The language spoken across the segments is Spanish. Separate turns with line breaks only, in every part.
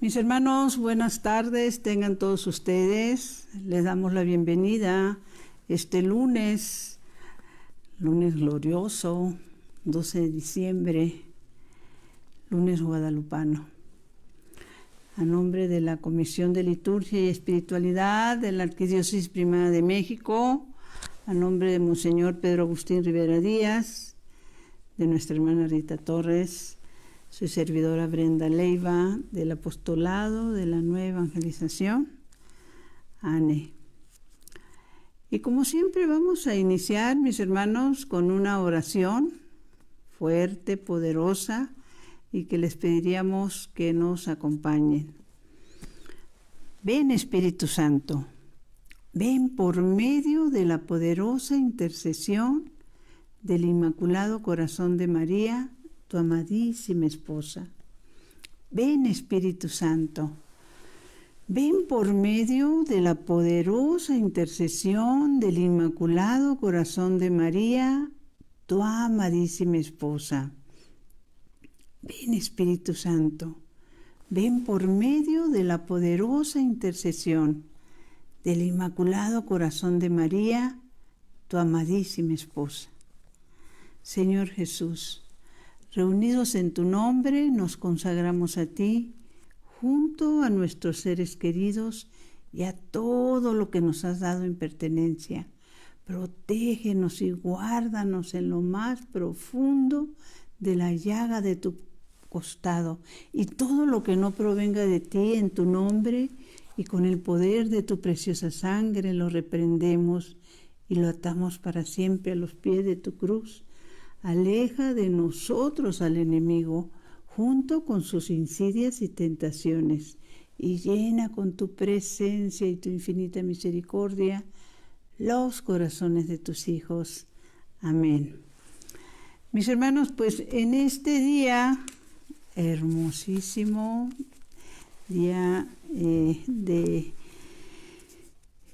Mis hermanos, buenas tardes, tengan todos ustedes. Les damos la bienvenida este lunes glorioso, 12 de diciembre, lunes guadalupano. A nombre de la Comisión de Liturgia y Espiritualidad de la Arquidiócesis Primada de México, a nombre de Monseñor Pedro Agustín Rivera Díaz, de nuestra hermana Rita Torres, soy servidora Brenda Leiva, del Apostolado de la Nueva Evangelización, ANE. Y como siempre vamos a iniciar, mis hermanos, con una oración fuerte, poderosa, y que les pediríamos que nos acompañen. Ven, Espíritu Santo, ven por medio de la poderosa intercesión del Inmaculado Corazón de María, tu amadísima esposa. Ven, Espíritu Santo, ven por medio de la poderosa intercesión del Inmaculado Corazón de María, tu amadísima esposa. Ven, Espíritu Santo, ven por medio de la poderosa intercesión del Inmaculado Corazón de María, tu amadísima esposa. Señor Jesús, reunidos en tu nombre, nos consagramos a ti, junto a nuestros seres queridos y a todo lo que nos has dado en pertenencia. Protégenos y guárdanos en lo más profundo de la llaga de tu costado, y todo lo que no provenga de ti en tu nombre y con el poder de tu preciosa sangre lo reprendemos y lo atamos para siempre a los pies de tu cruz. Aleja de nosotros al enemigo, junto con sus insidias y tentaciones, y llena con tu presencia y tu infinita misericordia los corazones de tus hijos. Amén. Mis hermanos, pues en este día hermosísimo, día de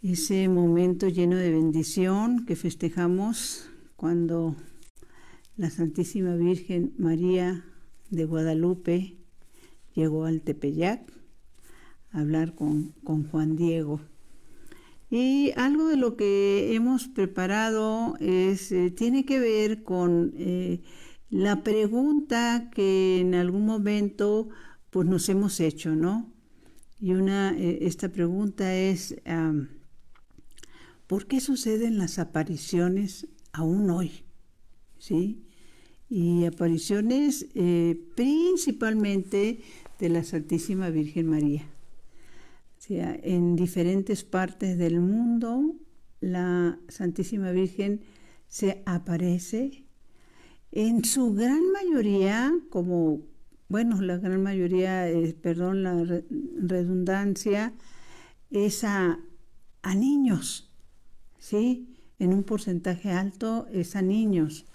ese momento lleno de bendición que festejamos cuando la Santísima Virgen María de Guadalupe llegó al Tepeyac a hablar con Juan Diego. Y algo de lo que hemos preparado tiene que ver con la pregunta que en algún momento pues nos hemos hecho, ¿no? Y esta pregunta es, ¿por qué suceden las apariciones aún hoy? ¿Sí? Y apariciones principalmente de la Santísima Virgen María. O sea, en diferentes partes del mundo la Santísima Virgen se aparece, en su gran mayoría, la gran mayoría, la redundancia, es a niños, ¿sí? En un porcentaje alto es a niños.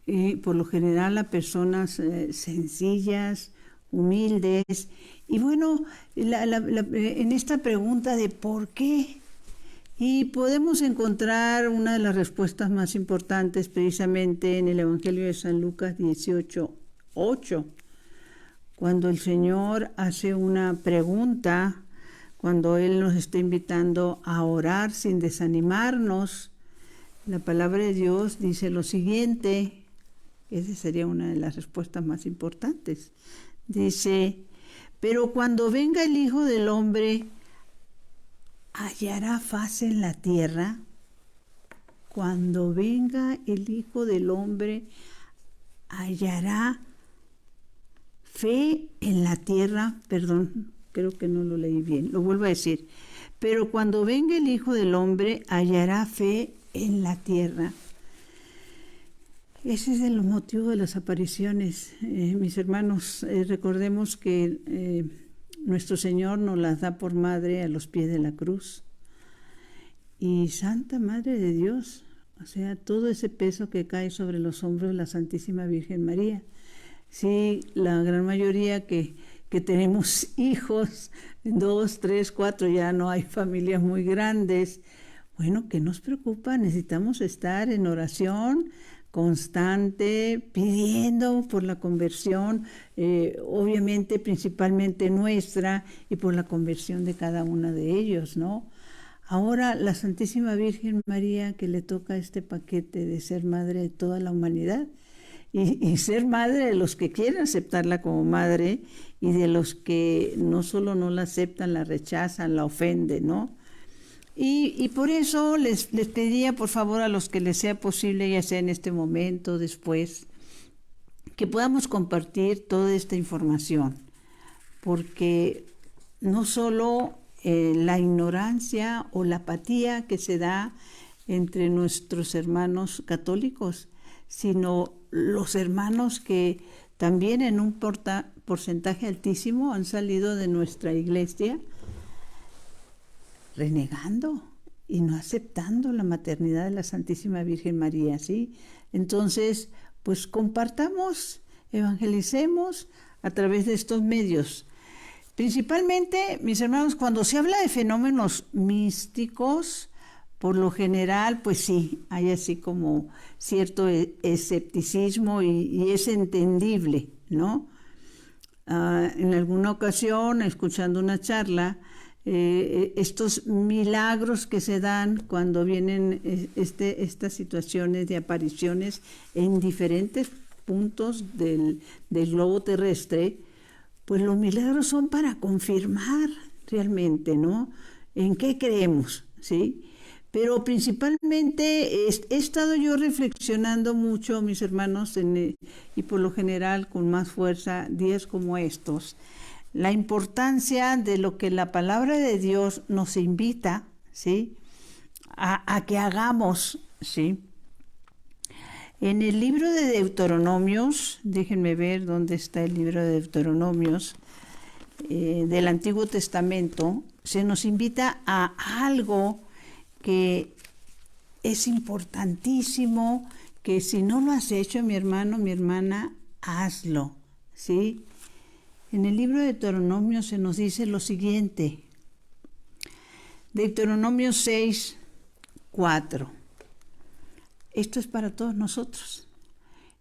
Y por lo general a personas sencillas, humildes. Y bueno, en esta pregunta de ¿por qué? Y podemos encontrar una de las respuestas más importantes precisamente en el Evangelio de San Lucas 18:8, cuando el Señor hace una pregunta, cuando Él nos está invitando a orar sin desanimarnos. La palabra de Dios dice lo siguiente, esa sería una de las respuestas más importantes. Dice, pero cuando venga el Hijo del Hombre, ¿hallará faz en la tierra? Cuando venga el Hijo del Hombre, ¿hallará fe en la tierra? Perdón, creo que no lo leí bien, lo vuelvo a decir. Pero cuando venga el Hijo del Hombre, ¿hallará fe en la tierra? Ese es el motivo de las apariciones, mis hermanos. Recordemos que nuestro Señor nos las da por madre a los pies de la cruz. Y Santa Madre de Dios, o sea, todo ese peso que cae sobre los hombros de la Santísima Virgen María. Sí, la gran mayoría que tenemos hijos, 2, 3, 4, ya no hay familias muy grandes. Bueno, ¿qué nos preocupa? Necesitamos estar en oración constante, pidiendo por la conversión, obviamente principalmente nuestra, y por la conversión de cada uno de ellos, ¿no? Ahora la Santísima Virgen María, que le toca este paquete de ser madre de toda la humanidad, y ser madre de los que quieren aceptarla como madre y de los que no solo no la aceptan, la rechazan, la ofenden, ¿no? Y por eso les pediría por favor a los que les sea posible, ya sea en este momento, después, que podamos compartir toda esta información, porque no solo la ignorancia o la apatía que se da entre nuestros hermanos católicos, sino los hermanos que también en un porcentaje altísimo han salido de nuestra iglesia renegando y no aceptando la maternidad de la Santísima Virgen María, ¿sí? Entonces, pues compartamos, evangelicemos a través de estos medios. Principalmente, mis hermanos, cuando se habla de fenómenos místicos, por lo general, pues sí, hay así como cierto escepticismo y es entendible, ¿no? En alguna ocasión, escuchando una charla, estos milagros que se dan cuando vienen estas situaciones de apariciones en diferentes puntos del globo terrestre, pues los milagros son para confirmar realmente, ¿no? En qué creemos, ¿sí? Pero principalmente he estado yo reflexionando mucho, mis hermanos, y por lo general con más fuerza, días como estos, la importancia de lo que la palabra de Dios nos invita, ¿sí? A que hagamos, ¿sí? En el libro de Deuteronomios, déjenme ver dónde está el libro de Deuteronomios, del Antiguo Testamento, se nos invita a algo que es importantísimo, que si no lo has hecho, mi hermano, mi hermana, hazlo, ¿sí? En el libro de Deuteronomio se nos dice lo siguiente, Deuteronomio 6, 4. Esto es para todos nosotros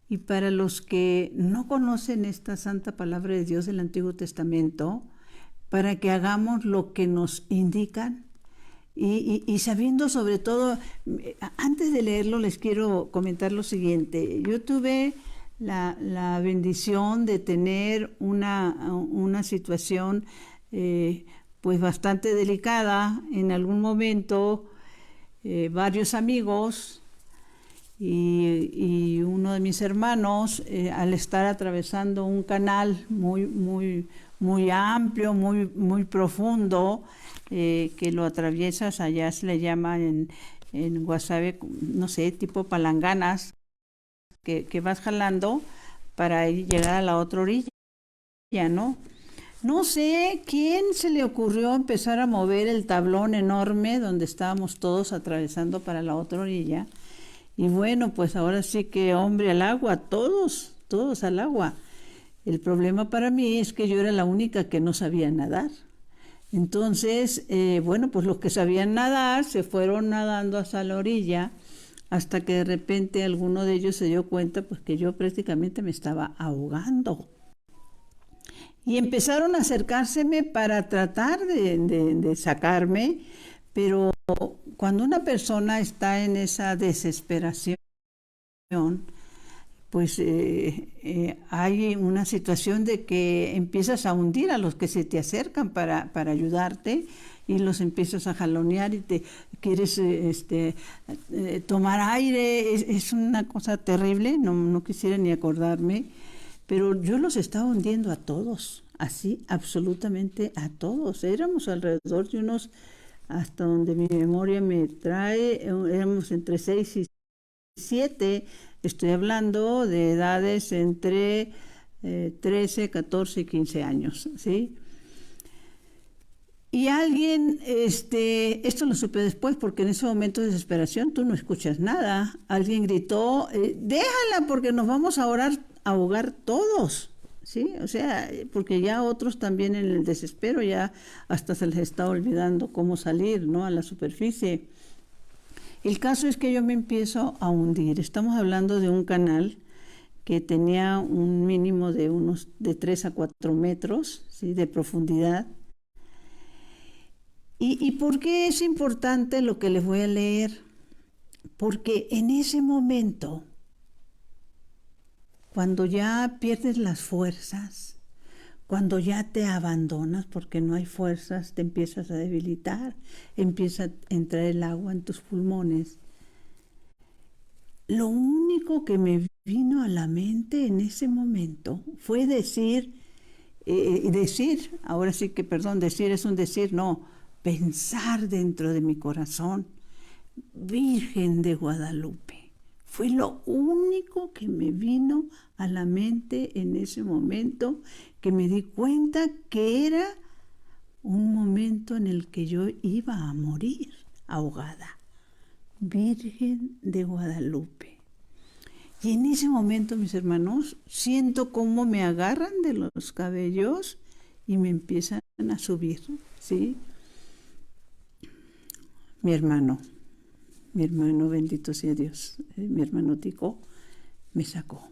y para los que no conocen esta santa palabra de Dios del Antiguo Testamento, para que hagamos lo que nos indican y sabiendo sobre todo, antes de leerlo les quiero comentar lo siguiente. Yo tuve la bendición de tener una situación pues bastante delicada en algún momento, varios amigos y uno de mis hermanos, al estar atravesando un canal muy amplio, muy profundo, que lo atraviesas, allá se le llama en Guasave, no sé, tipo palanganas, que vas jalando para llegar a la otra orilla, ¿no? No sé quién se le ocurrió empezar a mover el tablón enorme donde estábamos todos atravesando para la otra orilla. Y bueno, pues ahora sí que hombre al agua, todos al agua. El problema para mí es que yo era la única que no sabía nadar. Entonces, bueno, pues los que sabían nadar se fueron nadando hasta la orilla, hasta que de repente alguno de ellos se dio cuenta pues que yo prácticamente me estaba ahogando. Y empezaron a acercárseme para tratar de sacarme, pero cuando una persona está en esa desesperación, pues hay una situación de que empiezas a hundir a los que se te acercan para ayudarte y los empiezas a jalonear y te quieres tomar aire. Es una cosa terrible, no quisiera ni acordarme, pero yo los estaba hundiendo a todos, así absolutamente a todos. Éramos alrededor de unos, hasta donde mi memoria me trae, éramos entre 6 y 7, estoy hablando de edades entre 13, 14 y 15 años, ¿sí? Y alguien, esto lo supe después porque en ese momento de desesperación tú no escuchas nada, alguien gritó, déjala porque nos vamos a ahogar todos, ¿sí? O sea, porque ya otros también en el desespero ya hasta se les está olvidando cómo salir, ¿no? A la superficie. El caso es que yo me empiezo a hundir. Estamos hablando de un canal que tenía un mínimo de unos de 3 a 4 metros, ¿sí?, de profundidad. ¿Y por qué es importante lo que les voy a leer? Porque en ese momento, cuando ya pierdes las fuerzas, cuando ya te abandonas porque no hay fuerzas, te empiezas a debilitar, empieza a entrar el agua en tus pulmones. Lo único que me vino a la mente en ese momento fue decir, ahora sí que, perdón, decir es un decir, no, pensar dentro de mi corazón, Virgen de Guadalupe. Fue lo único que me vino a la mente en ese momento, que me di cuenta que era un momento en el que yo iba a morir ahogada. Virgen de Guadalupe. Y en ese momento, mis hermanos, siento cómo me agarran de los cabellos y me empiezan a subir, ¿sí? Mi hermano, bendito sea Dios, mi hermano Tico, me sacó,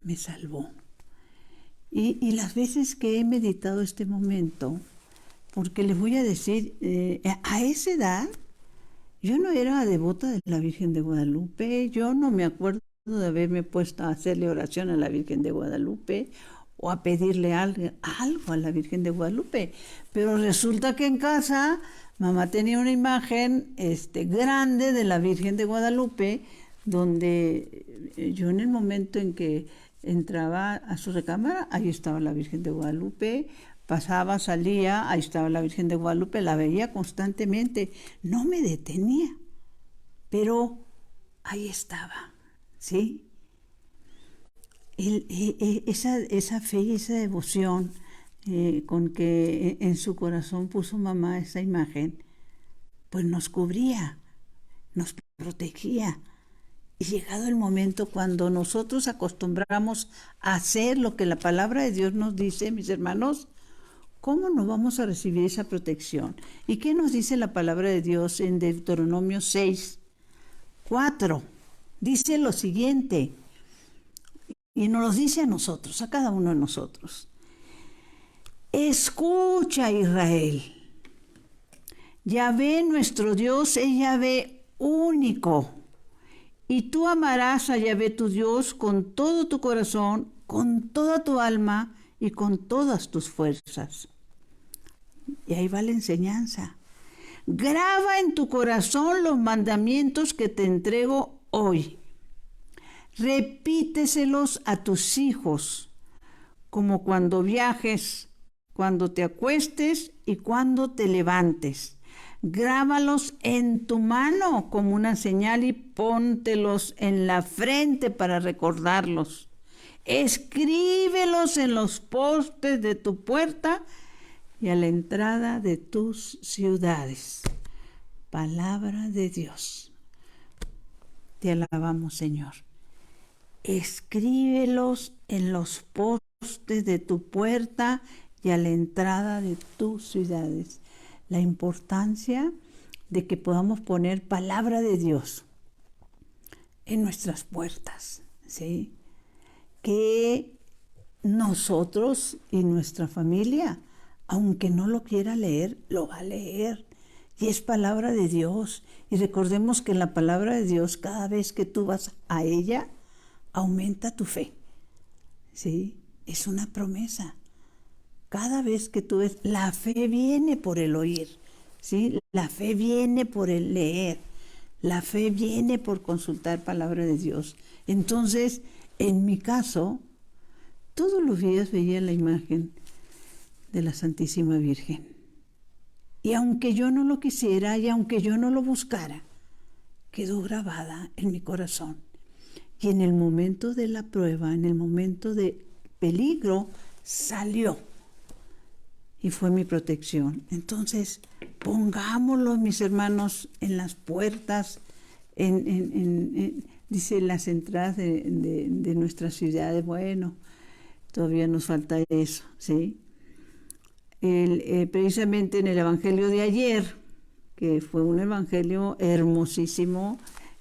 me salvó. Y las veces que he meditado este momento, porque les voy a decir, a esa edad, yo no era devota de la Virgen de Guadalupe, yo no me acuerdo de haberme puesto a hacerle oración a la Virgen de Guadalupe o a pedirle algo a la Virgen de Guadalupe, pero resulta que en casa mamá tenía una imagen grande de la Virgen de Guadalupe, donde yo en el momento en que entraba a su recámara, ahí estaba la Virgen de Guadalupe, pasaba, salía, ahí estaba la Virgen de Guadalupe, la veía constantemente, no me detenía, pero ahí estaba, ¿sí? Esa fe y esa devoción con que en su corazón puso mamá esa imagen, pues nos cubría, nos protegía. Y llegado el momento cuando nosotros acostumbramos a hacer lo que la palabra de Dios nos dice, mis hermanos, ¿cómo no vamos a recibir esa protección? ¿Y qué nos dice la palabra de Dios en Deuteronomio 6:4? Dice lo siguiente, y nos lo dice a nosotros, a cada uno de nosotros. Escucha, Israel. Yahvé nuestro Dios es Yahvé único. Y tú amarás a Yahvé tu Dios con todo tu corazón, con toda tu alma y con todas tus fuerzas. Y ahí va la enseñanza. Graba en tu corazón los mandamientos que te entrego hoy. Repíteselos a tus hijos, como cuando viajes, cuando te acuestes y cuando te levantes. Grábalos en tu mano como una señal y póntelos en la frente para recordarlos. Escríbelos en los postes de tu puerta y a la entrada de tus ciudades. Palabra de Dios. Te alabamos, Señor. Escríbelos en los postes de tu puerta y a la entrada de tus ciudades. La importancia de que podamos poner palabra de Dios en nuestras puertas, ¿sí? Que nosotros y nuestra familia, aunque no lo quiera leer, lo va a leer. Y es palabra de Dios. Y recordemos que la palabra de Dios, cada vez que tú vas a ella, aumenta tu fe, ¿sí? Es una promesa. Cada vez que tú ves, la fe viene por el oír, ¿sí? La fe viene por el leer, la fe viene por consultar palabra de Dios. Entonces, en mi caso, todos los días veía la imagen de la Santísima Virgen. Y aunque yo no lo quisiera y aunque yo no lo buscara, quedó grabada en mi corazón. Y en el momento de la prueba, en el momento de peligro, salió. Y fue mi protección. Entonces, pongámoslo, mis hermanos, en las puertas, dice, las entradas de nuestras ciudades. Bueno, todavía nos falta eso, ¿sí? Precisamente en el Evangelio de ayer, que fue un evangelio hermosísimo,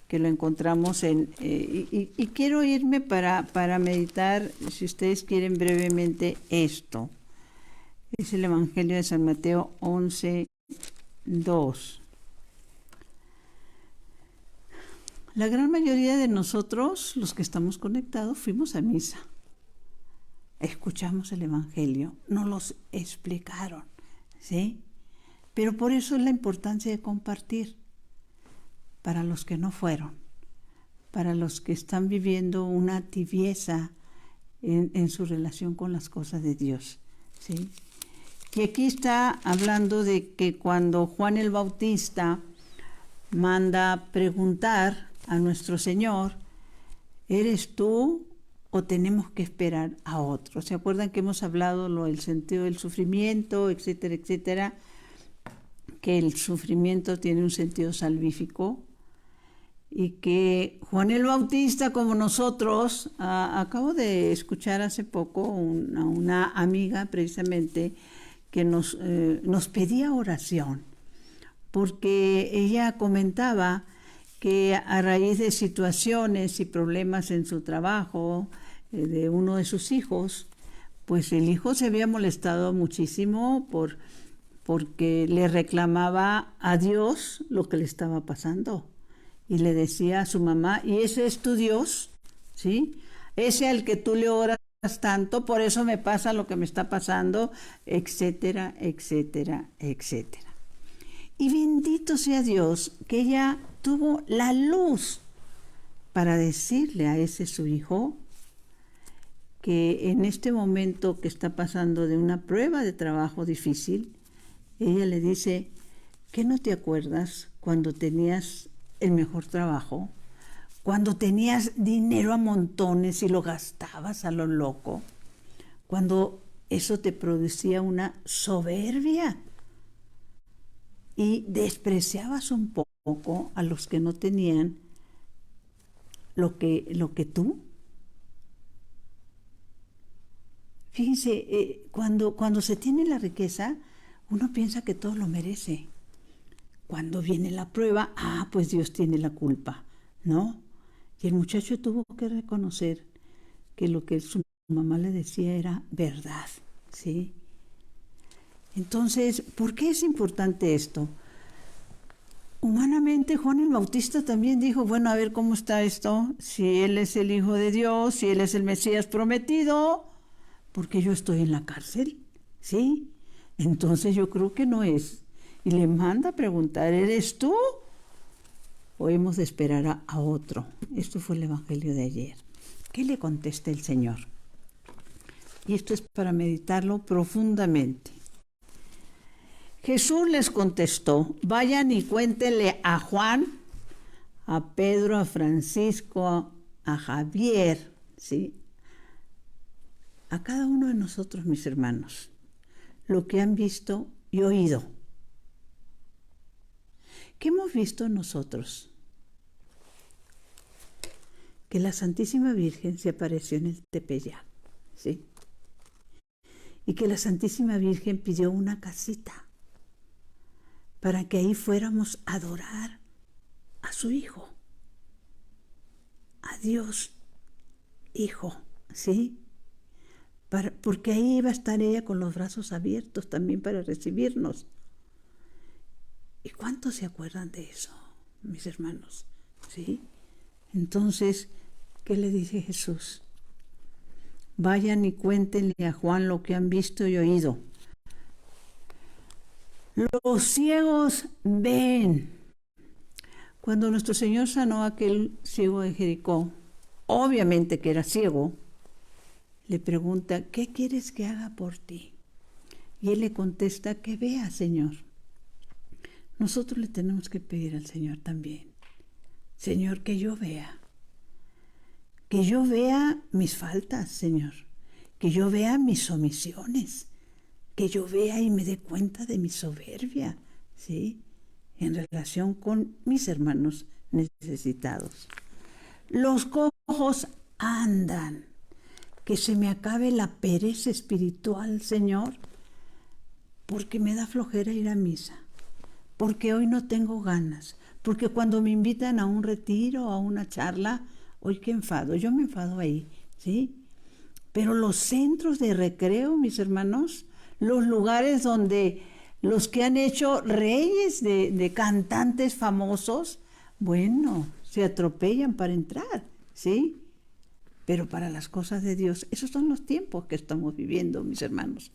que lo encontramos y quiero irme para meditar, si ustedes quieren brevemente esto. Es el Evangelio de San Mateo 11:2. La gran mayoría de nosotros, los que estamos conectados, fuimos a misa. Escuchamos el Evangelio, nos los explicaron, ¿sí? Pero por eso es la importancia de compartir para los que no fueron, para los que están viviendo una tibieza en su relación con las cosas de Dios, ¿sí? Y aquí está hablando de que cuando Juan el Bautista manda preguntar a nuestro Señor, ¿eres tú o tenemos que esperar a otro? ¿Se acuerdan que hemos hablado del sentido del sufrimiento, etcétera, etcétera? Que el sufrimiento tiene un sentido salvífico y que Juan el Bautista, como nosotros, acabo de escuchar hace poco una amiga precisamente que nos pedía oración, porque ella comentaba que a raíz de situaciones y problemas en su trabajo, de uno de sus hijos, pues el hijo se había molestado muchísimo porque le reclamaba a Dios lo que le estaba pasando. Y le decía a su mamá, ¿y ese es tu Dios? ¿Sí? Ese al que tú le oras tanto, por eso me pasa lo que me está pasando, etcétera, etcétera, etcétera. Y bendito sea Dios que ella tuvo la luz para decirle a ese su hijo que en este momento que está pasando de una prueba de trabajo difícil, ella le dice, ¿qué no te acuerdas cuando tenías el mejor trabajo? Cuando tenías dinero a montones y lo gastabas a lo loco, cuando eso te producía una soberbia y despreciabas un poco a los que no tenían lo que tú. Fíjense, cuando se tiene la riqueza, uno piensa que todo lo merece. Cuando viene la prueba, pues Dios tiene la culpa, ¿no? Y el muchacho tuvo que reconocer que lo que su mamá le decía era verdad, ¿sí? Entonces, ¿por qué es importante esto? Humanamente, Juan el Bautista también dijo, bueno, a ver cómo está esto, si él es el Hijo de Dios, si él es el Mesías prometido, porque yo estoy en la cárcel, ¿sí? Entonces yo creo que no es. Y le manda a preguntar, ¿eres tú? ¿O hemos de esperar a otro? Esto fue el Evangelio de ayer. ¿Qué le contesta el Señor? Y esto es para meditarlo profundamente. Jesús les contestó, vayan y cuéntenle a Juan, a Pedro, a Francisco, a Javier, ¿sí? A cada uno de nosotros, mis hermanos, lo que han visto y oído. ¿Qué hemos visto nosotros? Que la Santísima Virgen se apareció en el Tepeyac, ¿sí? Y que la Santísima Virgen pidió una casita para que ahí fuéramos a adorar a su Hijo, a Dios Hijo, ¿sí? Porque ahí iba a estar ella con los brazos abiertos también para recibirnos. ¿Y cuántos se acuerdan de eso, mis hermanos? ¿Sí? Entonces, ¿qué le dice Jesús? Vayan y cuéntenle a Juan lo que han visto y oído. Los ciegos ven. Cuando nuestro Señor sanó a aquel ciego de Jericó, obviamente que era ciego, le pregunta, ¿qué quieres que haga por ti? Y él le contesta, que vea, Señor. Nosotros le tenemos que pedir al Señor también, Señor, que yo vea mis faltas, Señor, que yo vea mis omisiones, que yo vea y me dé cuenta de mi soberbia, ¿sí? En relación con mis hermanos necesitados. Los cojos andan, que se me acabe la pereza espiritual, Señor, porque me da flojera ir a misa, porque hoy no tengo ganas, porque cuando me invitan a un retiro, a una charla, hoy qué enfado, yo me enfado ahí, ¿sí? Pero los centros de recreo, mis hermanos, los lugares donde los que han hecho reyes de cantantes famosos, bueno, se atropellan para entrar, ¿sí? Pero para las cosas de Dios, esos son los tiempos que estamos viviendo, mis hermanos.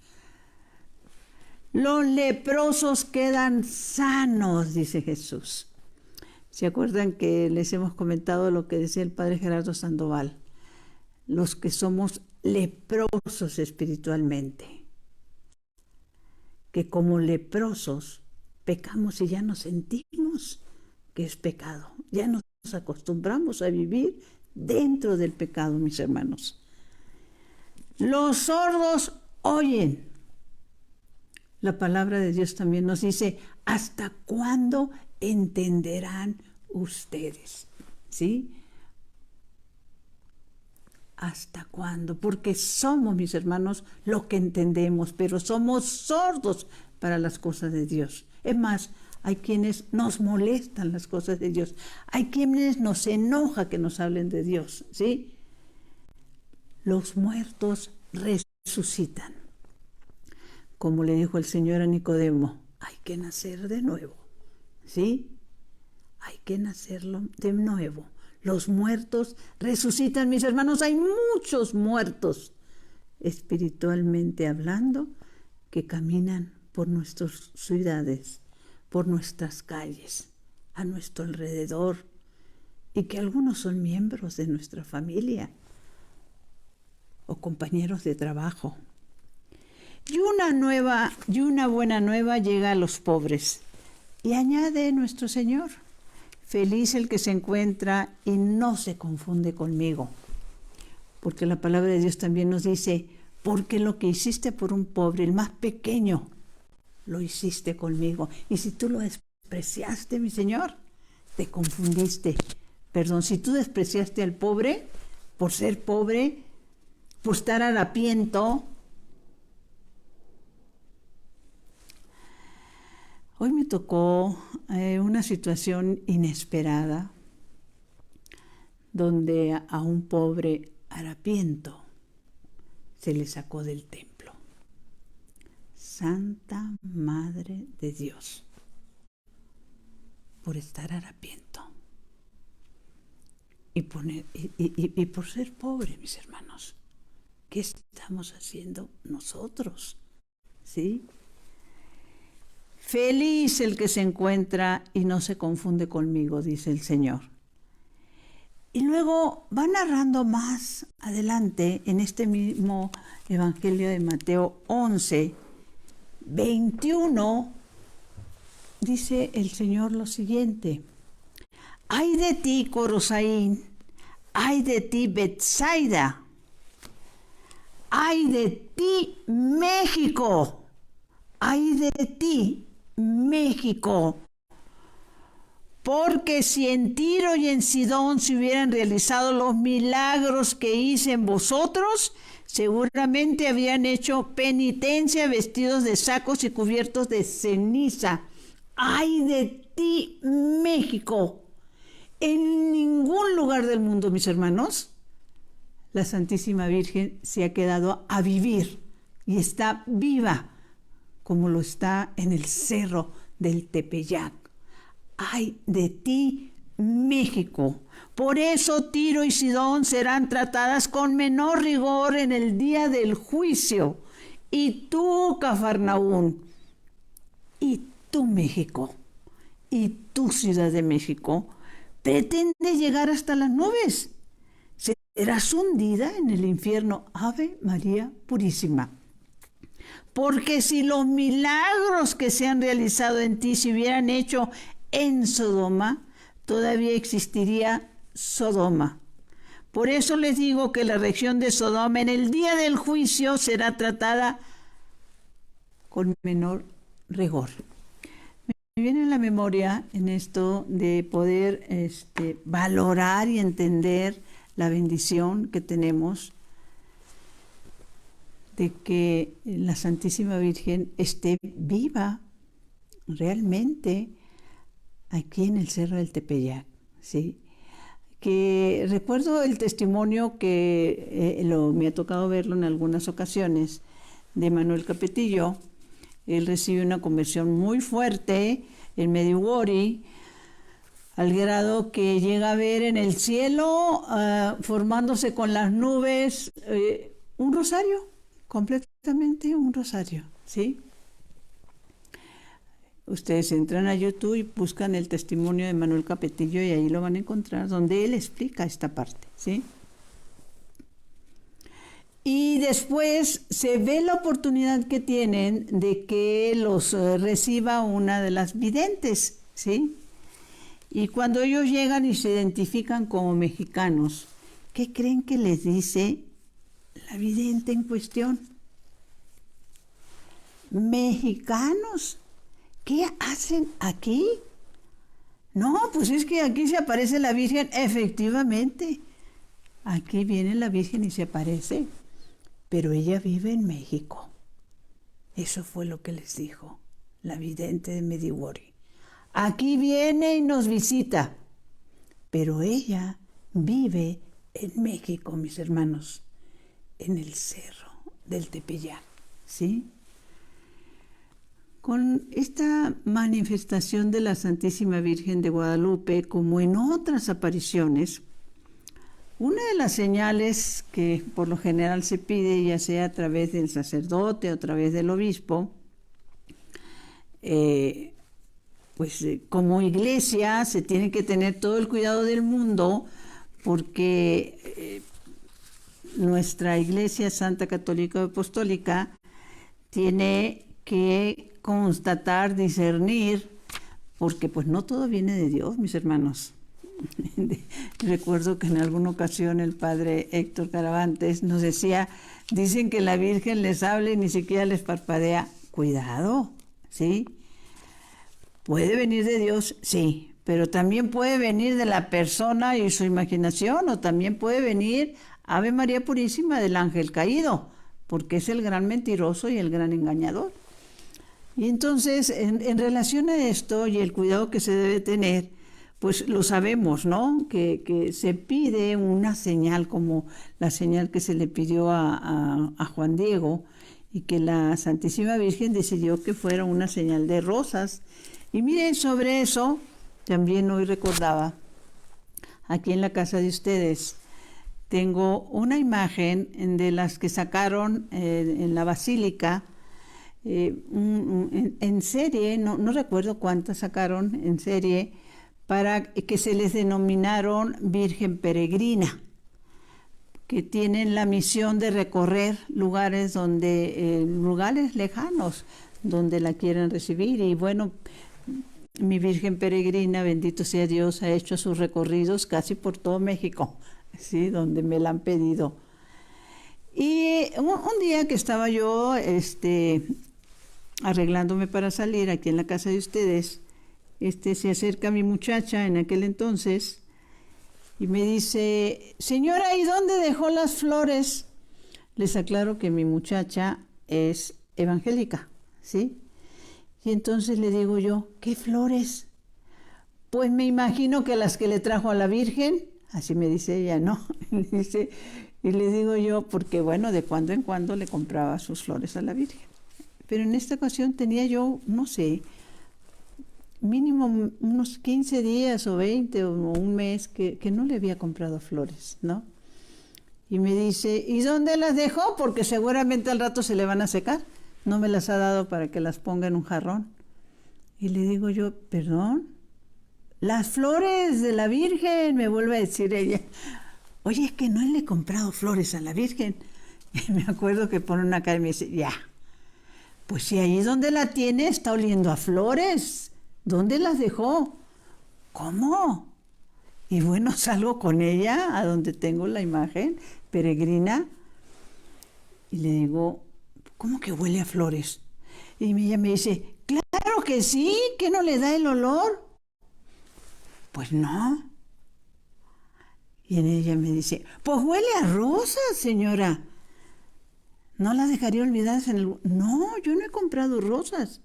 Los leprosos quedan sanos, dice Jesús. ¿Se acuerdan que les hemos comentado lo que decía el padre Gerardo Sandoval? Los que somos leprosos espiritualmente, que como leprosos pecamos y ya nos sentimos que es pecado, ya nos acostumbramos a vivir dentro del pecado, mis hermanos. Los sordos oyen. La palabra de Dios también nos dice, ¿hasta cuándo entenderán ustedes? ¿Sí? ¿Hasta cuándo? Porque somos, mis hermanos, lo que entendemos, pero somos sordos para las cosas de Dios. Es más, hay quienes nos molestan las cosas de Dios. Hay quienes nos enoja que nos hablen de Dios, ¿sí? Los muertos resucitan. Como le dijo el Señor a Nicodemo, hay que nacer de nuevo, ¿sí? Hay que nacerlo de nuevo. Los muertos resucitan, mis hermanos. Hay muchos muertos, espiritualmente hablando, que caminan por nuestras ciudades, por nuestras calles, a nuestro alrededor, y que algunos son miembros de nuestra familia o compañeros de trabajo. Y una buena nueva llega a los pobres. Y añade nuestro Señor, feliz el que se encuentra y no se confunde conmigo. Porque la palabra de Dios también nos dice, porque lo que hiciste por un pobre, el más pequeño, lo hiciste conmigo. Y si tú lo despreciaste, mi Señor, te confundiste. Perdón, si tú despreciaste al pobre, por ser pobre, por estar harapiento. Hoy me tocó una situación inesperada donde a un pobre harapiento se le sacó del templo. Santa Madre de Dios, por estar harapiento y por ser pobre, mis hermanos. ¿Qué estamos haciendo nosotros? ¿Sí? Feliz el que se encuentra y no se confunde conmigo, dice el Señor. Y luego va narrando más adelante en este mismo Evangelio de Mateo 11, 21, dice el Señor lo siguiente. Ay de ti, Corosaín, ay de ti, Betsaida, ay de ti, México, ay de ti, México, porque si en Tiro y en Sidón se hubieran realizado los milagros que hice en vosotros, seguramente habrían hecho penitencia vestidos de sacos y cubiertos de ceniza. ¡Ay de ti, México! En ningún lugar del mundo, mis hermanos, la Santísima Virgen se ha quedado a vivir y está viva, como lo está en el cerro del Tepeyac. ¡Ay de ti, México! Por eso Tiro y Sidón serán tratadas con menor rigor en el día del juicio. Y tú, Cafarnaún, y tú, México, y tú, Ciudad de México, pretende llegar hasta las nubes. Serás hundida en el infierno. Ave María Purísima. Porque si los milagros que se han realizado en ti se hubieran hecho en Sodoma, todavía existiría Sodoma. Por eso les digo que la región de Sodoma en el día del juicio será tratada con menor rigor. Me viene a la memoria en esto de poder valorar y entender la bendición que tenemos de que la Santísima Virgen esté viva realmente aquí en el Cerro del Tepeyac, ¿sí? Que recuerdo el testimonio que me ha tocado verlo en algunas ocasiones de Manuel Capetillo. Él recibe una conversión muy fuerte en Medjugorje, al grado que llega a ver en el cielo, formándose con las nubes, un rosario, completamente un rosario, ¿sí? Ustedes entran a YouTube y buscan el testimonio de Manuel Capetillo y ahí lo van a encontrar, donde él explica esta parte, ¿sí? Y después se ve la oportunidad que tienen de que los reciba una de las videntes, ¿sí? Y cuando ellos llegan y se identifican como mexicanos, ¿qué creen que les dice la vidente en cuestión? Mexicanos, ¿qué hacen aquí? No, pues es que aquí se aparece la Virgen. Efectivamente, aquí viene la Virgen y se aparece, pero ella vive en México. Eso fue lo que les dijo la vidente de Medjugorje. Aquí viene y nos visita, pero ella vive en México, mis hermanos, en el Cerro del Tepeyac, ¿sí? Con esta manifestación de la Santísima Virgen de Guadalupe, como en otras apariciones, una de las señales que por lo general se pide, ya sea a través del sacerdote o a través del obispo, como iglesia se tiene que tener todo el cuidado del mundo, porque nuestra Iglesia Santa Católica Apostólica tiene que constatar, discernir, porque pues no todo viene de Dios, mis hermanos. Recuerdo que en alguna ocasión el padre Héctor Caravantes nos decía, dicen que la Virgen les habla y ni siquiera les parpadea. Cuidado, ¿sí? ¿Puede venir de Dios? Sí, pero también puede venir de la persona y su imaginación, o también puede venir Ave María Purísima del ángel caído, porque es el gran mentiroso y el gran engañador. Y entonces, en relación a esto y el cuidado que se debe tener, pues lo sabemos, ¿no? Que se pide una señal como la señal que se le pidió a Juan Diego, y que la Santísima Virgen decidió que fuera una señal de rosas. Y miren, sobre eso, también hoy recordaba, aquí en la casa de ustedes, tengo una imagen de las que sacaron en la Basílica, en serie, no recuerdo cuántas sacaron en serie, para que se les denominaron Virgen Peregrina, que tienen la misión de recorrer lugares lugares lejanos, donde la quieren recibir. Y bueno, mi Virgen Peregrina, bendito sea Dios, ha hecho sus recorridos casi por todo México, ¿sí? Donde me la han pedido. Y un día que estaba yo arreglándome para salir aquí en la casa de ustedes, se acerca mi muchacha en aquel entonces y me dice, señora, ¿y dónde dejó las flores? Les aclaro que mi muchacha es evangélica, ¿sí? Y entonces le digo yo, ¿qué flores? Pues me imagino que las que le trajo a la Virgen, así me dice ella, ¿no? Y le digo yo, porque bueno, de cuando en cuando le compraba sus flores a la Virgen. Pero en esta ocasión tenía yo, no sé, mínimo unos 15 días o 20 o un mes que no le había comprado flores, ¿no? Y me dice, ¿y dónde las dejó? Porque seguramente al rato se le van a secar. No me las ha dado para que las ponga en un jarrón. Y le digo yo, ¿perdón? Las flores de la Virgen, me vuelve a decir ella. Oye, es que no le he comprado flores a la Virgen. Y me acuerdo que pone una cara y me dice, ya, pues si ahí donde la tiene está oliendo a flores. ¿Dónde las dejó? ¿Cómo? Y bueno, salgo con ella a donde tengo la imagen peregrina y le digo, ¿cómo que huele a flores? Y ella me dice, claro que sí, ¿que no le da el olor? Pues no. Y ella me dice, pues huele a rosas, señora. ¿No las dejaría olvidadas en el...? No, yo no he comprado rosas.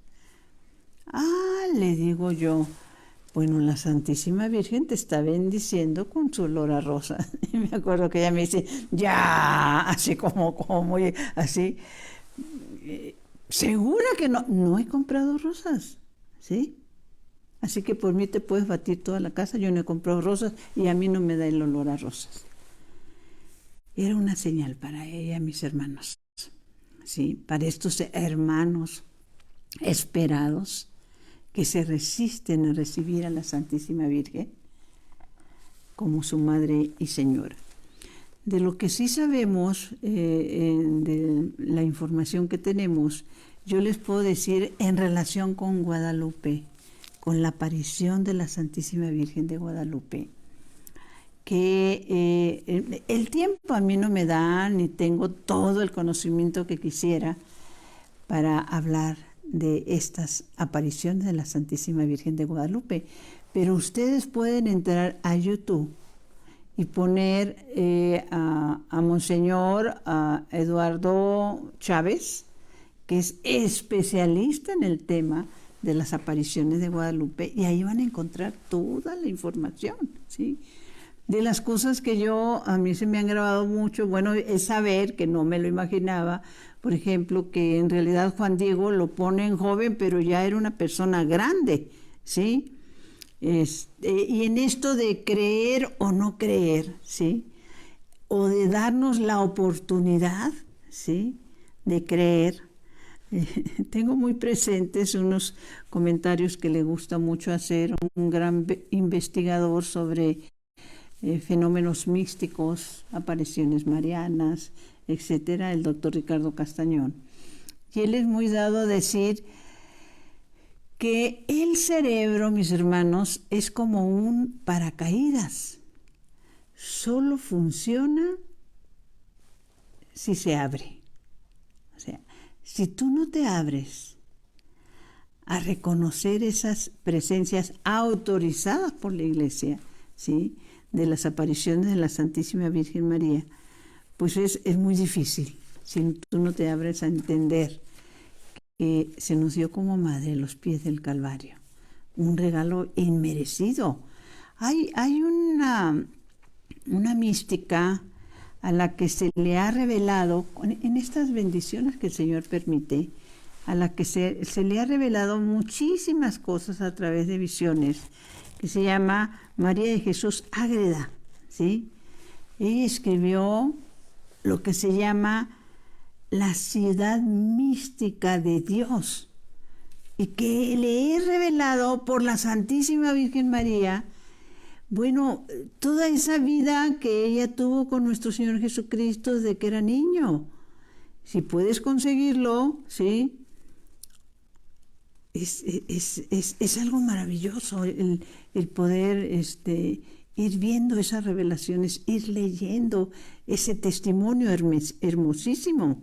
Le digo yo, bueno, la Santísima Virgen te está bendiciendo con su olor a rosas. Y me acuerdo que ella me dice, ya, así como muy, así, ¿segura que no he comprado rosas? ¿Sí? Así que por mí te puedes batir toda la casa, yo no he comprado rosas y a mí no me da el olor a rosas. Era una señal para ella, mis hermanos, ¿sí? Para estos hermanos esperados que se resisten a recibir a la Santísima Virgen como su Madre y Señora. De lo que sí sabemos, de la información que tenemos, yo les puedo decir en relación con Guadalupe, con la aparición de la Santísima Virgen de Guadalupe, que el tiempo a mí no me da, ni tengo todo el conocimiento que quisiera para hablar de estas apariciones de la Santísima Virgen de Guadalupe, pero ustedes pueden entrar a YouTube y poner a Monseñor a Eduardo Chávez, que es especialista en el tema de las apariciones de Guadalupe, y ahí van a encontrar toda la información, ¿sí? De las cosas que a mí se me han grabado mucho, bueno, es saber, que no me lo imaginaba, por ejemplo, que en realidad Juan Diego lo ponen joven, pero ya era una persona grande, ¿sí? Y en esto de creer o no creer, ¿sí? O de darnos la oportunidad, ¿sí? De creer. Tengo muy presentes unos comentarios que le gusta mucho hacer un gran investigador sobre fenómenos místicos, apariciones marianas, etcétera, el doctor Ricardo Castañón. Y él es muy dado a decir que el cerebro, mis hermanos, es como un paracaídas. Solo funciona si se abre. O sea, si tú no te abres a reconocer esas presencias autorizadas por la Iglesia, ¿sí?, de las apariciones de la Santísima Virgen María, pues es muy difícil si tú no te abres a entender que se nos dio como madre a los pies del Calvario, un regalo inmerecido. Hay una mística a la que se le ha revelado, en estas bendiciones que el Señor permite, a la que se le ha revelado muchísimas cosas a través de visiones, que se llama María de Jesús Ágreda, ¿sí? Ella escribió lo que se llama la ciudad mística de Dios, y que le he revelado por la Santísima Virgen María, bueno, toda esa vida que ella tuvo con nuestro Señor Jesucristo desde que era niño. Si puedes conseguirlo, ¿sí?, es algo maravilloso el poder ir viendo esas revelaciones, ir leyendo ese testimonio hermosísimo.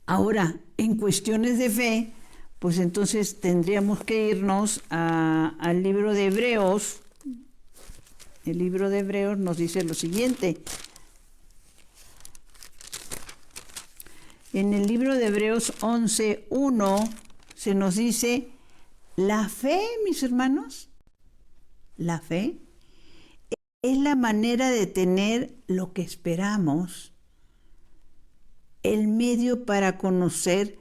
Ahora, en cuestiones de fe, pues entonces tendríamos que irnos al libro de Hebreos. El libro de Hebreos nos dice lo siguiente. En el libro de Hebreos 11:1 se nos dice, la fe, mis hermanos, la fe es la manera de tener lo que esperamos, el medio para conocer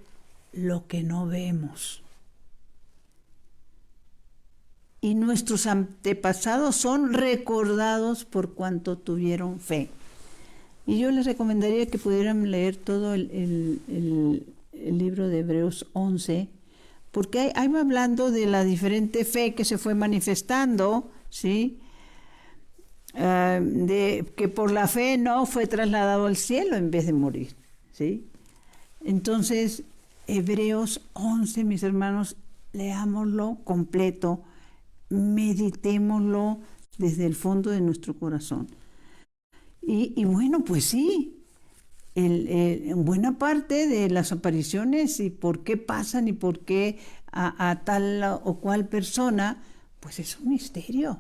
lo que no vemos. Y nuestros antepasados son recordados por cuanto tuvieron fe. Y yo les recomendaría que pudieran leer todo el libro de Hebreos 11, porque ahí va hablando de la diferente fe que se fue manifestando, ¿sí? De que por la fe no fue trasladado al cielo en vez de morir, ¿sí? Entonces, Hebreos 11, mis hermanos, leámoslo completo, meditémoslo desde el fondo de nuestro corazón. Y bueno, pues sí, buena parte de las apariciones y por qué pasan y por qué a tal o cual persona, pues es un misterio,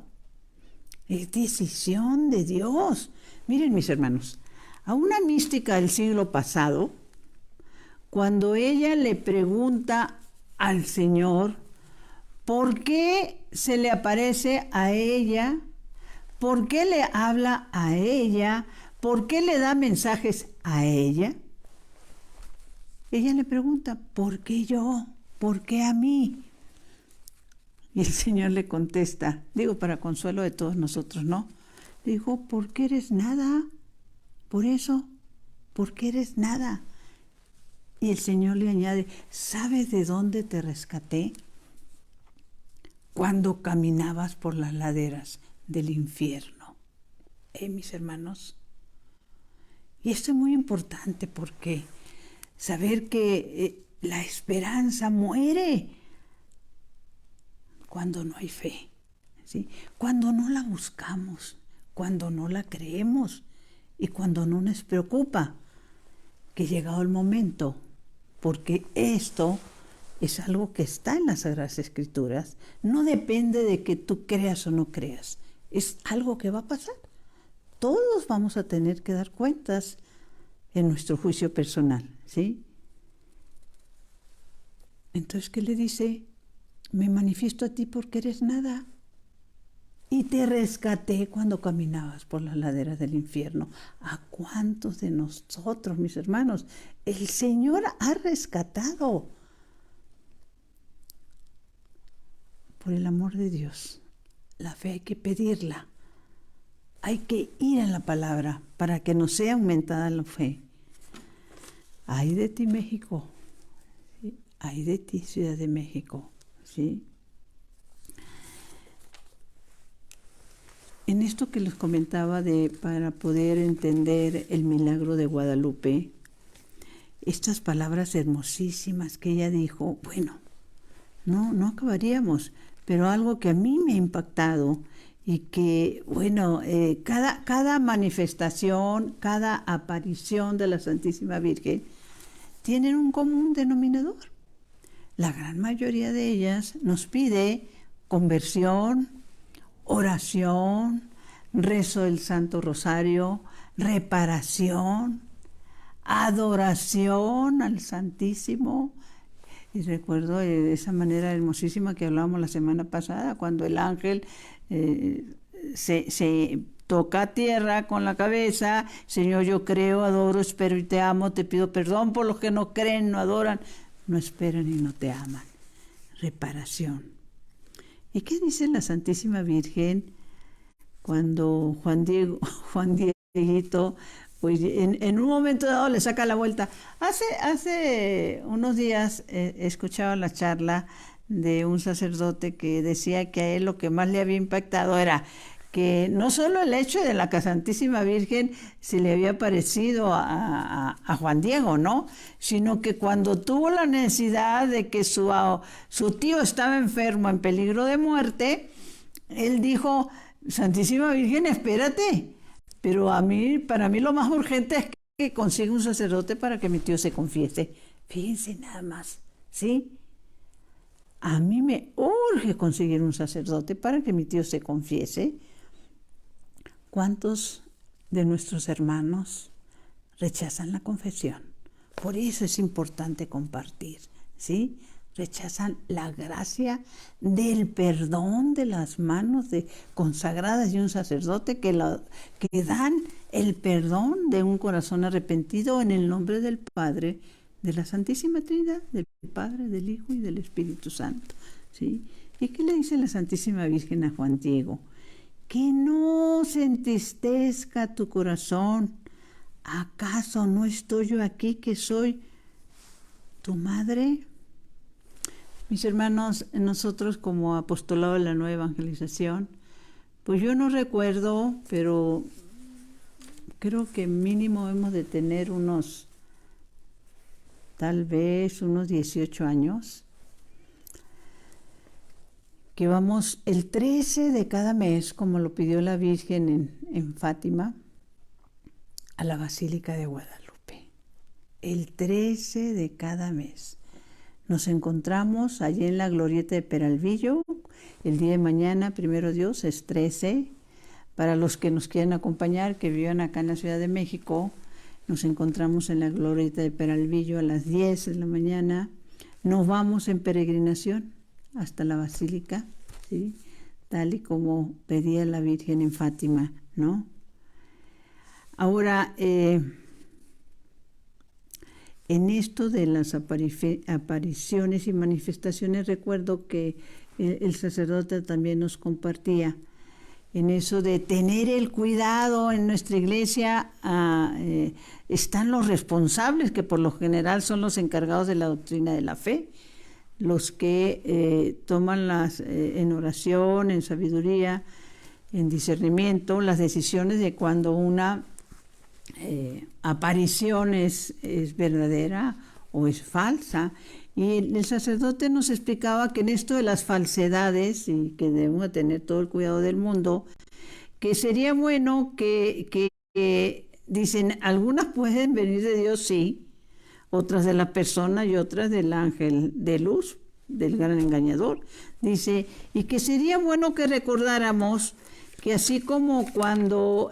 es decisión de Dios. Miren, mis hermanos, a una mística del siglo pasado, cuando ella le pregunta al Señor? ¿Por qué se le aparece a ella? ¿Por qué le habla a ella? ¿Por qué le da mensajes a ella? Ella le pregunta, ¿por qué yo? ¿Por qué a mí? Y el Señor le contesta, digo para consuelo de todos nosotros, ¿no? Le dijo, porque eres nada, por eso, porque eres nada. Y el Señor le añade, ¿sabes de dónde te rescaté? Cuando caminabas por las laderas del infierno. Mis hermanos. Y esto es muy importante porque saber que la esperanza muere cuando no hay fe, ¿sí? Cuando no la buscamos, cuando no la creemos y cuando no nos preocupa que llegado el momento, porque esto es algo que está en las Sagradas Escrituras, no depende de que tú creas o no creas, es algo que va a pasar. Todos vamos a tener que dar cuentas en nuestro juicio personal, ¿sí? Entonces, ¿qué le dice? Me manifiesto a ti porque eres nada. Y te rescaté cuando caminabas por las laderas del infierno. ¿A cuántos de nosotros, mis hermanos, el Señor ha rescatado? Por el amor de Dios, la fe hay que pedirla. Hay que ir a la palabra para que nos sea aumentada la fe. Ay de ti, México. ¿Sí? Ay de ti, Ciudad de México. ¿Sí? En esto que les comentaba para poder entender el milagro de Guadalupe, estas palabras hermosísimas que ella dijo, bueno, no acabaríamos, pero algo que a mí me ha impactado y que, bueno, cada manifestación, cada aparición de la Santísima Virgen tienen un común denominador. La gran mayoría de ellas nos pide conversión, oración, rezo del Santo Rosario, reparación, adoración al Santísimo. Y recuerdo de esa manera hermosísima que hablábamos la semana pasada, cuando el ángel se toca tierra con la cabeza, Señor, yo creo, adoro, espero y te amo, te pido perdón por los que no creen, no adoran, no esperan y no te aman. Reparación. ¿Y qué dice la Santísima Virgen cuando Juan Dieguito, pues en un momento dado le saca la vuelta? Hace unos días escuchaba la charla de un sacerdote que decía que a él lo que más le había impactado era que no solo el hecho de la Santísima Virgen se le había parecido a Juan Diego, ¿no? Sino que cuando tuvo la necesidad de que su tío estaba enfermo, en peligro de muerte, él dijo, Santísima Virgen, espérate, pero para mí lo más urgente es que consiga un sacerdote para que mi tío se confiese. Fíjense nada más, ¿sí? A mí me urge conseguir un sacerdote para que mi tío se confiese. ¿Cuántos de nuestros hermanos rechazan la confesión? Por eso es importante compartir, ¿sí? Rechazan la gracia del perdón de las manos consagradas de un sacerdote que dan el perdón de un corazón arrepentido en el nombre del Padre, de la Santísima Trinidad, del Padre, del Hijo y del Espíritu Santo, ¿sí? ¿Y qué le dice la Santísima Virgen a Juan Diego? Que no se entristezca tu corazón. ¿Acaso no estoy yo aquí que soy tu madre? Mis hermanos, nosotros como apostolado de la Nueva Evangelización, pues yo no recuerdo, pero creo que mínimo hemos de tener tal vez unos 18 años, que vamos el 13 de cada mes, como lo pidió la Virgen en Fátima, a la Basílica de Guadalupe. El 13 de cada mes. Nos encontramos allí en la Glorieta de Peralvillo. El día de mañana, primero Dios, es 13. Para los que nos quieren acompañar, que vivan acá en la Ciudad de México, nos encontramos en la Glorieta de Peralvillo a las 10 de la mañana. nos vamos en peregrinación hasta la basílica, ¿sí? Tal y como pedía la Virgen en Fátima, ¿no? Ahora, en esto de las apariciones y manifestaciones, recuerdo que el sacerdote también nos compartía en eso de tener el cuidado en nuestra iglesia. Están los responsables, que por lo general son los encargados de la doctrina de la fe, los que toman en oración, en sabiduría, en discernimiento, las decisiones de cuando una aparición es verdadera o es falsa. Y el sacerdote nos explicaba que en esto de las falsedades, y que debemos tener todo el cuidado del mundo, que sería bueno que dicen, algunas pueden venir de Dios, sí, otras de la persona y otras del ángel de luz, del gran engañador. Dice, y que sería bueno que recordáramos que así como cuando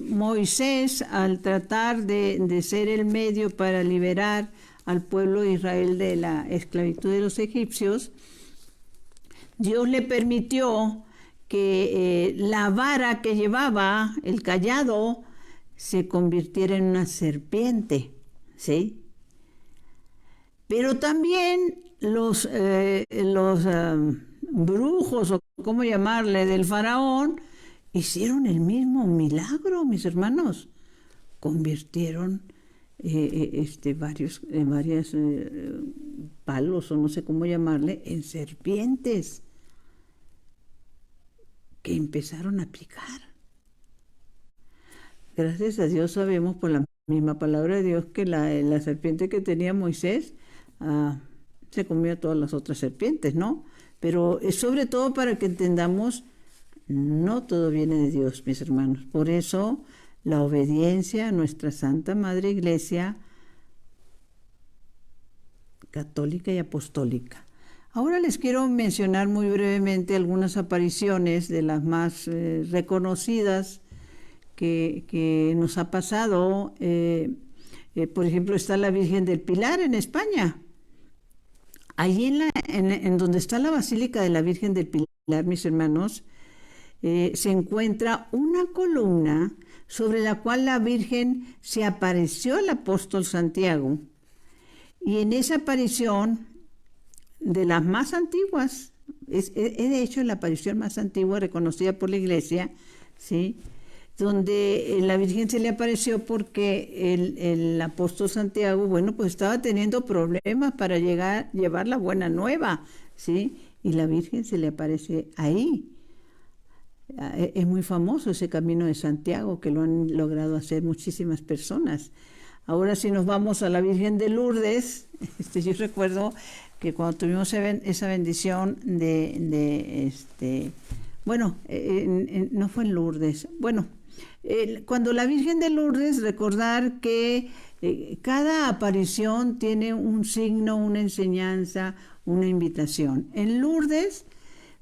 Moisés, al tratar de ser el medio para liberar al pueblo de Israel de la esclavitud de los egipcios, Dios le permitió que la vara que llevaba, el cayado, se convirtiera en una serpiente, ¿sí? Pero también los brujos, o cómo llamarle, del faraón, hicieron el mismo milagro, mis hermanos. Convirtieron varios palos, o no sé cómo llamarle, en serpientes que empezaron a picar. Gracias a Dios sabemos por la misma palabra de Dios que la serpiente que tenía Moisés se comió a todas las otras serpientes, ¿no? Pero es sobre todo para que entendamos, no todo viene de Dios, mis hermanos. Por eso la obediencia a nuestra Santa Madre Iglesia católica y apostólica. Ahora les quiero mencionar muy brevemente algunas apariciones de las más reconocidas que nos ha pasado. Por ejemplo, está la Virgen del Pilar en España. Allí en donde está la Basílica de la Virgen del Pilar, mis hermanos, se encuentra una columna sobre la cual la Virgen se apareció al apóstol Santiago. Y en esa aparición, de las más antiguas, es de hecho la aparición más antigua reconocida por la Iglesia, ¿sí?, donde la Virgen se le apareció porque el apóstol Santiago, bueno, pues estaba teniendo problemas para llevar la buena nueva, ¿sí? Y la Virgen se le aparece ahí. Es muy famoso ese camino de Santiago, que lo han logrado hacer muchísimas personas. Ahora, si nos vamos a la Virgen de Lourdes, yo recuerdo que cuando tuvimos esa bendición no fue en Lourdes, cuando la Virgen de Lourdes, recordar que cada aparición tiene un signo, una enseñanza, una invitación. En Lourdes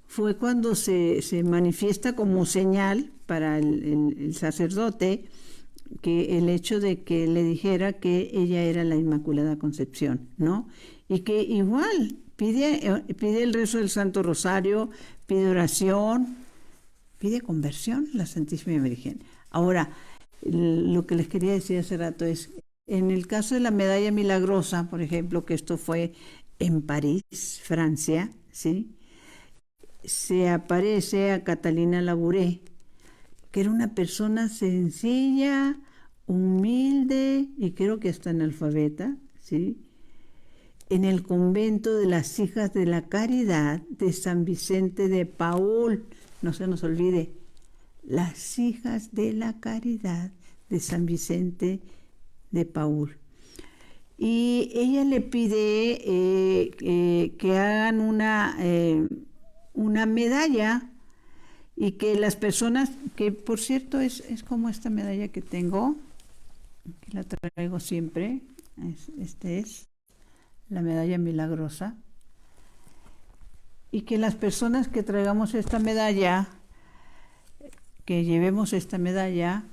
fue cuando se manifiesta como señal para el sacerdote, que el hecho de que le dijera que ella era la Inmaculada Concepción, ¿no? Y que igual pide el rezo del Santo Rosario, pide oración, pide conversión a la Santísima Virgen. Ahora, lo que les quería decir hace rato es, en el caso de la medalla milagrosa, por ejemplo, que esto fue en París, Francia, ¿sí?, se aparece a Catalina Labouré, que era una persona sencilla, humilde y creo que hasta analfabeta, ¿sí?, en el convento de las Hijas de la Caridad de San Vicente de Paúl. No se nos olvide, las Hijas de la Caridad de San Vicente de Paúl. Y ella le pide que hagan una medalla, y que las personas, que por cierto es como esta medalla que tengo, que la traigo siempre, es la medalla milagrosa, y que las personas que traigamos esta medalla, que llevemos esta medalla,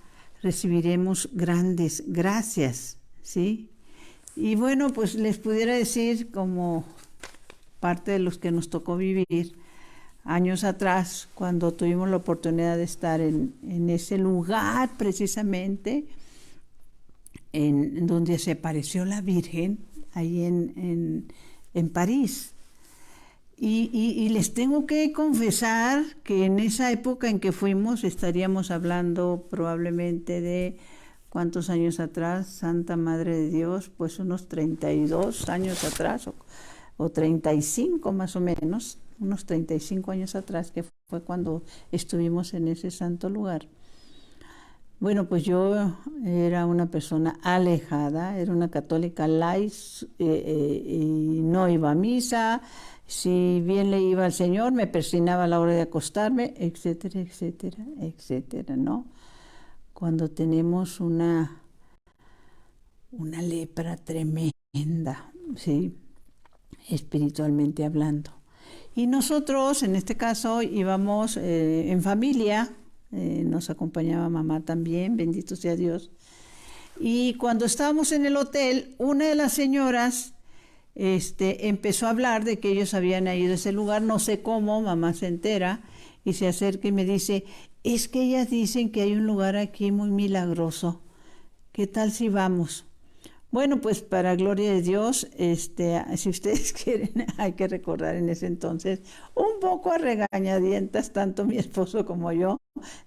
recibiremos grandes gracias, ¿sí? Y bueno, pues les pudiera decir, como parte de los que nos tocó vivir años atrás, cuando tuvimos la oportunidad de estar en ese lugar precisamente, en donde se apareció la Virgen, ahí en París. Y les tengo que confesar que en esa época en que fuimos, estaríamos hablando probablemente de, ¿cuántos años atrás? Santa Madre de Dios, pues unos 32 años atrás, o 35 más o menos, unos 35 años atrás, que fue cuando estuvimos en ese santo lugar. Bueno, pues yo era una persona alejada, era una católica light, y no iba a misa. Si bien le iba al Señor, me persinaba a la hora de acostarme, etcétera, etcétera, etcétera, ¿no? Cuando tenemos una lepra tremenda, ¿sí? Espiritualmente hablando. Y nosotros, en este caso, íbamos en familia, nos acompañaba mamá también, bendito sea Dios. Y cuando estábamos en el hotel, una de las señoras empezó a hablar de que ellos habían ido a ese lugar, no sé cómo, mamá se entera y se acerca y me dice, es que ellas dicen que hay un lugar aquí muy milagroso, ¿qué tal si vamos? Bueno, pues para gloria de Dios, si ustedes quieren, hay que recordar en ese entonces, un poco a regañadientas, tanto mi esposo como yo,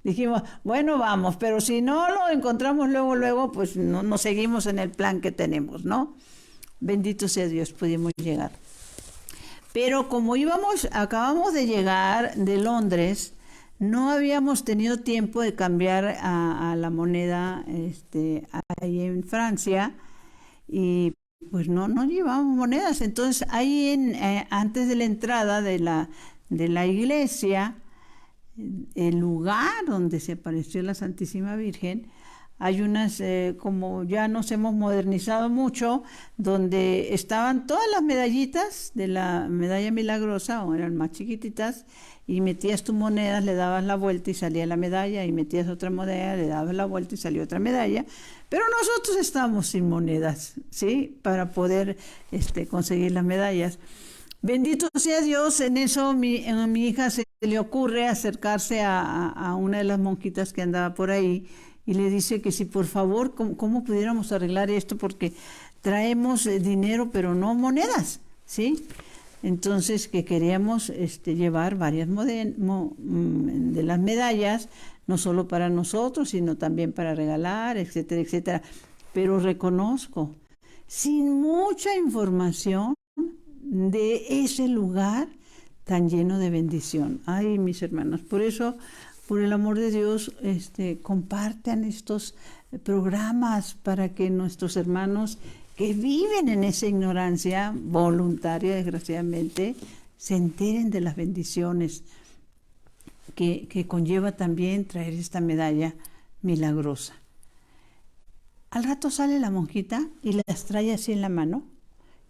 dijimos, bueno, vamos, pero si no lo encontramos luego, pues no, nos seguimos en el plan que tenemos, ¿no? Bendito sea Dios, pudimos llegar. Pero como acabamos de llegar de Londres, no habíamos tenido tiempo de cambiar a la moneda ahí en Francia, y pues no llevábamos monedas. Entonces ahí antes de la entrada de la iglesia, el lugar donde se apareció la Santísima Virgen, hay unas, como ya nos hemos modernizado mucho, donde estaban todas las medallitas de la medalla milagrosa, o eran más chiquititas, y metías tus monedas, le dabas la vuelta y salía la medalla, y metías otra moneda, le dabas la vuelta y salía otra medalla. Pero nosotros estábamos sin monedas, ¿sí? Para poder conseguir las medallas. Bendito sea Dios, en eso a mi hija se le ocurre acercarse a una de las monjitas que andaba por ahí, y le dice que si por favor, ¿cómo pudiéramos arreglar esto? Porque traemos dinero, pero no monedas, ¿sí? Entonces, que queríamos llevar varias de las medallas, no solo para nosotros, sino también para regalar, etcétera, etcétera. Pero reconozco, sin mucha información de ese lugar tan lleno de bendición. Ay, mis hermanos, por eso, por el amor de Dios, compartan estos programas para que nuestros hermanos que viven en esa ignorancia voluntaria, desgraciadamente, se enteren de las bendiciones que conlleva también traer esta medalla milagrosa. Al rato sale la monjita y las trae así en la mano,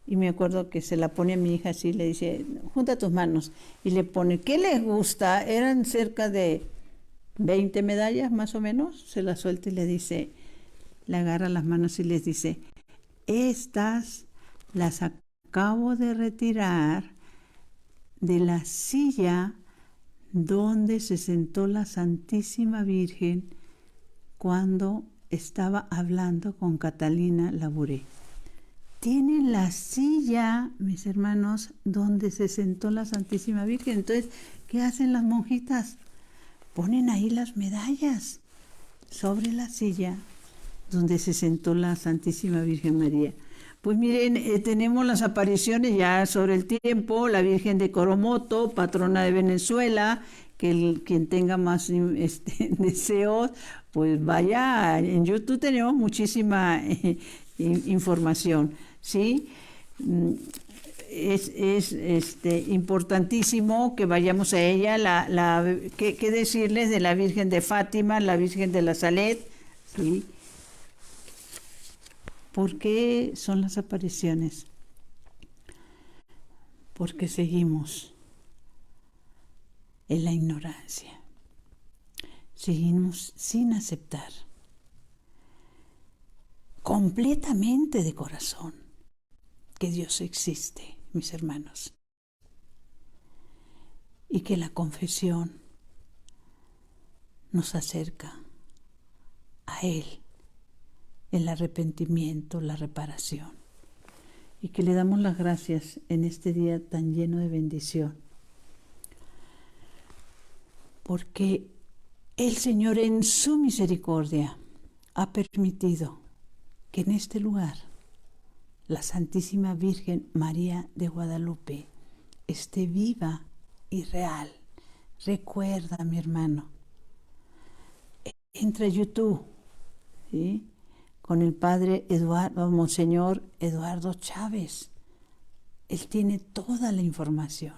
y me acuerdo que se la pone a mi hija así, le dice, junta tus manos, y le pone, ¿qué les gusta? Eran cerca de 20 medallas más o menos, se las suelta y le dice, le agarra las manos y les dice, estas las acabo de retirar de la silla donde se sentó la Santísima Virgen cuando estaba hablando con Catalina Labouré. Tienen la silla, mis hermanos, donde se sentó la Santísima Virgen. Entonces, ¿qué hacen las monjitas? Ponen ahí las medallas sobre la silla donde se sentó la Santísima Virgen María. Pues miren, tenemos las apariciones ya sobre el tiempo, la Virgen de Coromoto, patrona de Venezuela, que quien tenga más deseos, pues vaya, en YouTube tenemos muchísima información, ¿sí? Es importantísimo que vayamos a ella, ¿qué decirles de la Virgen de Fátima, la Virgen de la Salet, ¿sí? ¿Por qué son las apariciones? Porque seguimos en la ignorancia, seguimos sin aceptar completamente de corazón que Dios existe, mis hermanos. y que la confesión nos acerca a Él, el arrepentimiento, la reparación. Y que le damos las gracias en este día tan lleno de bendición. Porque el Señor en su misericordia ha permitido que en este lugar la Santísima Virgen María de Guadalupe esté viva y real. Recuerda, mi hermano, entra a YouTube, ¿sí?, con el Padre Monseñor Eduardo Chávez. Él tiene toda la información.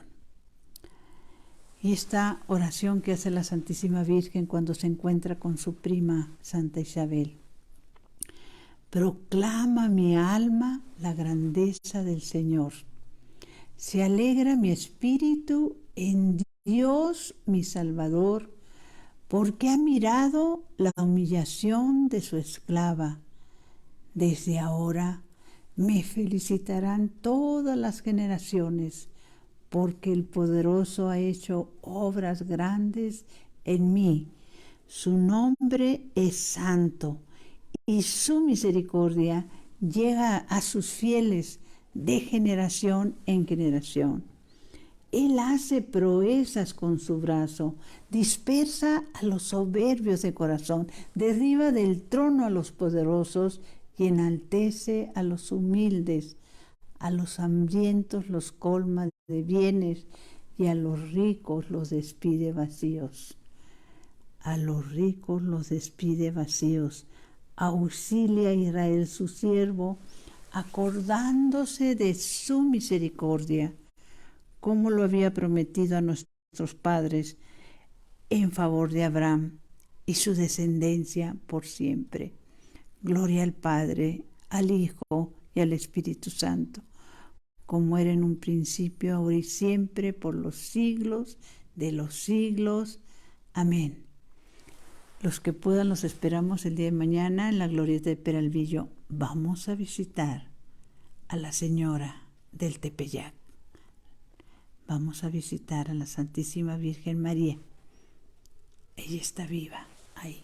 Y esta oración que hace la Santísima Virgen cuando se encuentra con su prima Santa Isabel. Proclama mi alma la grandeza del Señor. Se alegra mi espíritu en Dios mi Salvador, porque ha mirado la humillación de su esclava. Desde ahora me felicitarán todas las generaciones, porque el Poderoso ha hecho obras grandes en mí. Su nombre es santo y su misericordia llega a sus fieles de generación en generación. Él hace proezas con su brazo, dispersa a los soberbios de corazón, derriba del trono a los poderosos y enaltece a los humildes. A los hambrientos los colma de bienes y a los ricos los despide vacíos. A los ricos los despide vacíos. Auxilia a Israel su siervo, acordándose de su misericordia, como lo había prometido a nuestros padres, en favor de Abraham y su descendencia por siempre. Gloria al Padre, al Hijo y al Espíritu Santo, como era en un principio, ahora y siempre, por los siglos de los siglos. Amén. Los que puedan los esperamos el día de mañana en la Glorieta de Peralvillo. Vamos a visitar a la Señora del Tepeyac. Vamos a visitar a la Santísima Virgen María. Ella está viva ahí.